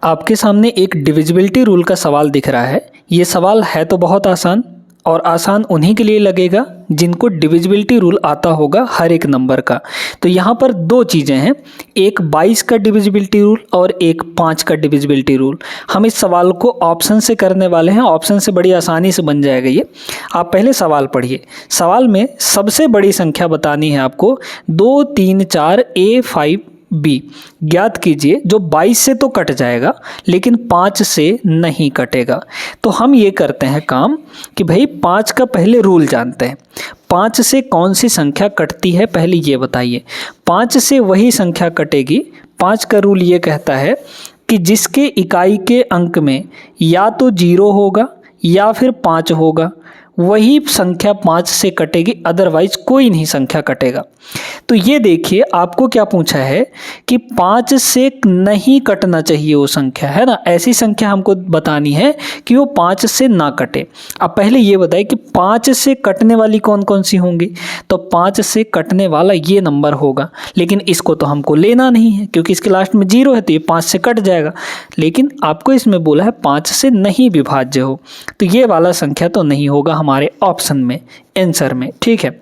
आपके सामने एक डिविजिबिलिटी रूल का सवाल दिख रहा है। ये सवाल है तो बहुत आसान, और आसान उन्हीं के लिए लगेगा जिनको डिविजिबिलिटी रूल आता होगा हर एक नंबर का। तो यहाँ पर दो चीज़ें हैं, एक 22 का डिविजिबिलिटी रूल और एक 5 का डिविजिबिलिटी रूल। हम इस सवाल को ऑप्शन से करने वाले हैं, ऑप्शन से बड़ी आसानी से बन जाएगा ये। आप पहले सवाल पढ़िए। सवाल में सबसे बड़ी संख्या बतानी है आपको 2, 3, 4 A5B। ज्ञात कीजिए, जो 22 से तो कट जाएगा लेकिन 5 से नहीं कटेगा। तो हम ये करते हैं काम कि भाई 5 का पहले रूल जानते हैं। 5 से कौन सी संख्या कटती है पहले ये बताइए। 5 से वही संख्या कटेगी। 5 का रूल ये कहता है कि जिसके इकाई के अंक में या तो 0 होगा या फिर 5 होगा, वही संख्या 5 से कटेगी, अदरवाइज कोई नहीं संख्या कटेगा। तो ये देखिए, आपको क्या पूछा है कि 5 से नहीं कटना चाहिए वो संख्या, है ना। ऐसी संख्या हमको बतानी है कि वो 5 से ना कटे। अब पहले ये बताइए कि 5 से कटने वाली कौन कौन सी होंगी। तो 5 से कटने वाला ये नंबर होगा, लेकिन इसको तो हमको लेना नहीं है क्योंकि इसके लास्ट में 0 है, तो ये 5 से कट जाएगा। लेकिन आपको इसमें बोला है 5 से नहीं विभाज्य हो, तो ये वाला संख्या तो नहीं होगा हमारे ऑप्शन में, आंसर में। ठीक है,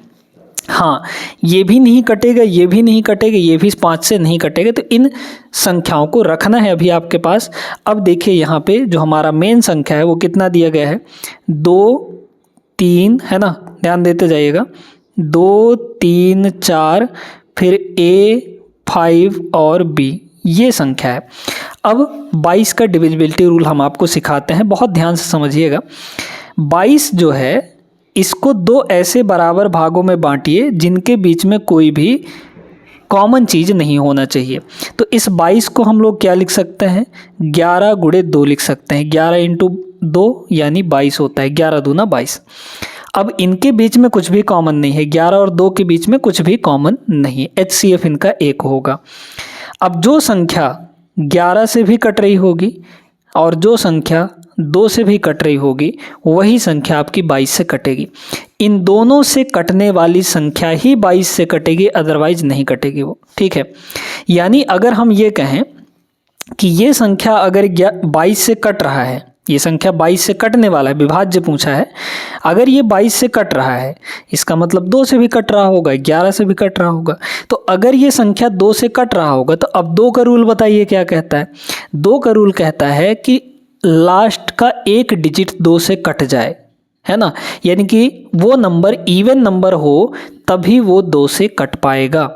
हाँ, ये भी नहीं कटेगा, ये भी नहीं कटेगा, ये भी 5 से नहीं कटेगा। तो इन संख्याओं को रखना है अभी आपके पास। अब देखिए यहाँ पे जो हमारा मेन संख्या है वो कितना दिया गया है, 2, 3, है ना, ध्यान देते जाइएगा। 2, 3, 4, फिर A5 और B, ये संख्या है। अब 22 का डिविजिबिलिटी रूल हम आपको सिखाते हैं, बहुत ध्यान से समझिएगा। 22 जो है इसको दो ऐसे बराबर भागों में बांटिए जिनके बीच में कोई भी कॉमन चीज़ नहीं होना चाहिए। तो इस 22 को हम लोग क्या लिख सकते हैं, 11 गुणे 2 लिख सकते हैं। 11 इंटू 2 यानी 22 होता है, 11 दूना 22। अब इनके बीच में कुछ भी कॉमन नहीं है, 11 और 2 के बीच में कुछ भी कॉमन नहीं है, HCF इनका 1 होगा। अब जो संख्या 11 से भी कट रही होगी और जो संख्या 2 से भी कट रही होगी, वही संख्या आपकी 22 से कटेगी। इन दोनों से कटने वाली संख्या ही 22 से कटेगी, अदरवाइज नहीं कटेगी वो। ठीक है, यानी अगर हम ये कहें कि ये संख्या अगर 22 से कट रहा है, ये संख्या 22 से कटने वाला है, विभाज्य पूछा है, अगर ये 22 से कट रहा है इसका मतलब 2 से भी कट रहा होगा, 11 से भी कट रहा होगा। तो अगर ये संख्या 2 से कट रहा होगा तो अब 2 का रूल बताइए क्या कहता है। 2 का रूल कहता है कि लास्ट का एक डिजिट 2 से कट जाए, है ना, यानी कि वो नंबर इवन नंबर हो तभी वो 2 से कट पाएगा।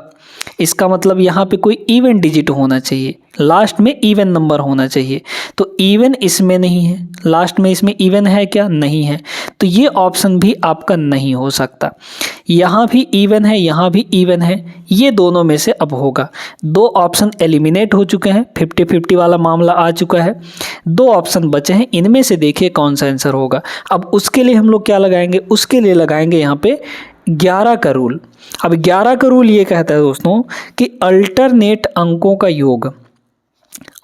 इसका मतलब यहाँ पे कोई इवन डिजिट होना चाहिए, लास्ट में इवन नंबर होना चाहिए। तो इवन इसमें नहीं है, लास्ट में इसमें इवन है क्या, नहीं है, तो ये ऑप्शन भी आपका नहीं हो सकता। यहाँ भी इवन है, यहाँ भी इवन है, ये दोनों में से अब होगा। 2 ऑप्शन एलिमिनेट हो चुके हैं, 50-50 वाला मामला आ चुका है। 2 ऑप्शन बचे हैं, इनमें से देखिए कौन सा आंसर होगा। अब उसके लिए हम लोग क्या लगाएंगे, उसके लिए लगाएंगे यहाँ पे 11 का रूल। अब 11 का रूल ये कहता है दोस्तों कि अल्टरनेट अंकों का योग,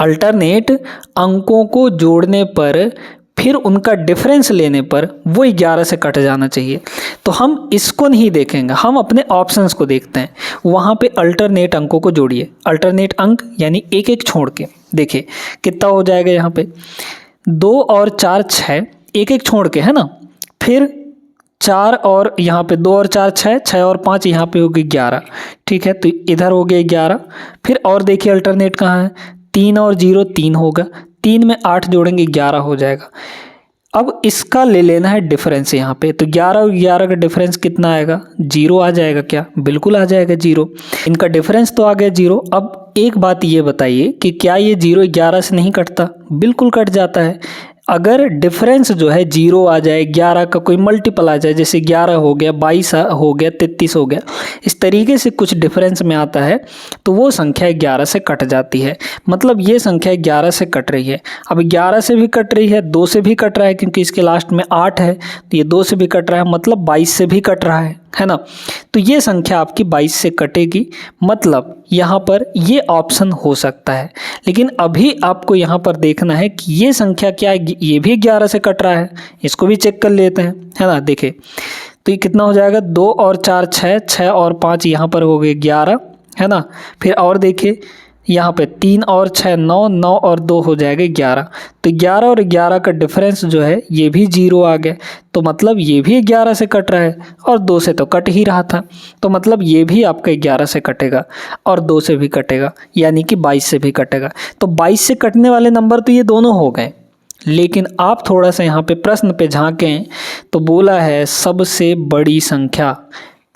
अल्टरनेट अंकों को जोड़ने पर फिर उनका डिफरेंस लेने पर वो 11 से कट जाना चाहिए। तो हम इसको नहीं देखेंगे, हम अपने ऑप्शंस को देखते हैं। वहाँ पे अल्टरनेट अंकों को जोड़िए, अल्टरनेट अंक यानी एक एक छोड़ के देखिए कितना हो जाएगा। यहाँ पे 2 और 4 6, एक एक छोड़ के, है ना, फिर 4 और यहाँ पे 2 और 4 6, 6 और 5 यहाँ पे होगी 11। ठीक है, तो इधर हो गया 11। फिर और देखिए अल्टरनेट कहाँ है, 3 और 0 3 होगा, 3 में 8 जोड़ेंगे 11 हो जाएगा। अब इसका ले लेना है डिफरेंस यहाँ पे, तो 11 और 11 का डिफरेंस कितना आएगा, 0 आ जाएगा क्या, बिल्कुल आ जाएगा 0। इनका डिफरेंस तो आ गया 0। अब एक बात ये बताइए कि क्या ये 0 11 से नहीं कटता, बिल्कुल कट जाता है। अगर डिफरेंस जो है 0 आ जाए, 11 का कोई मल्टीपल आ जाए, जैसे 11 हो गया, 22 हो गया, 33 हो गया, इस तरीके से कुछ डिफरेंस में आता है तो वो संख्या 11 से कट जाती है। मतलब ये संख्या 11 से कट रही है। अब 11 से भी कट रही है, 2 से भी कट रहा है क्योंकि इसके लास्ट में 8 है, तो ये 2 से भी कट रहा है, मतलब 22 से भी कट रहा है ना। तो ये संख्या आपकी 22 से कटेगी, मतलब यहाँ पर ये ऑप्शन हो सकता है। लेकिन अभी आपको यहाँ पर देखना है कि ये संख्या क्या है, ये भी 11 से कट रहा है, इसको भी चेक कर लेते हैं, है ना। देखिए तो ये कितना हो जाएगा, 2 और 4 6, 6 और 5 यहाँ पर हो गए 11, है ना। फिर और देखिए यहाँ पे 3 और 6 9, 9 और 2 हो जाएगा 11। तो 11 और 11 का डिफरेंस जो है ये भी 0 आ गया। तो मतलब ये भी 11 से कट रहा है और 2 से तो कट ही रहा था। तो मतलब ये भी आपका 11 से कटेगा और 2 से भी कटेगा, यानी कि 22 से भी कटेगा। तो 22 से कटने वाले नंबर तो ये दोनों हो गए। लेकिन आप थोड़ा सा यहाँ पे प्रश्न पे झांकें तो बोला है सबसे बड़ी संख्या।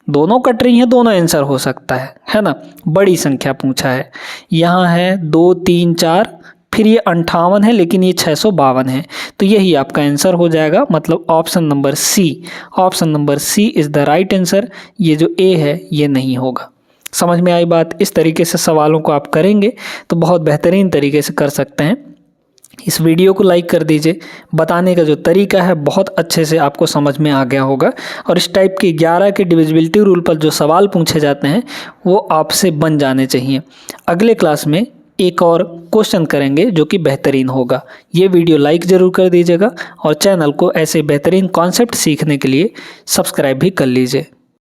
दोनों कट रही हैं, दोनों आंसर हो सकता है ना। बड़ी संख्या पूछा है, यहाँ है 2 3 4, फिर ये 58 है, लेकिन ये 652 है। तो यही आपका आंसर हो जाएगा, मतलब option number C. Option number C is the right answer. ये जो ए है ये नहीं होगा। समझ में आई बात? इस तरीके से सवालों को आप करेंगे तो बहुत बेहतरीन तरीके से कर सकते हैं। इस वीडियो को लाइक कर दीजिए। बताने का जो तरीका है बहुत अच्छे से आपको समझ में आ गया होगा। और इस टाइप के 11 के डिविजिबिलिटी रूल पर जो सवाल पूछे जाते हैं वो आपसे बन जाने चाहिए। अगले क्लास में एक और क्वेश्चन करेंगे जो कि बेहतरीन होगा। ये वीडियो लाइक ज़रूर कर दीजिएगा और चैनल को ऐसे बेहतरीन कॉन्सेप्ट सीखने के लिए सब्सक्राइब भी कर लीजिए।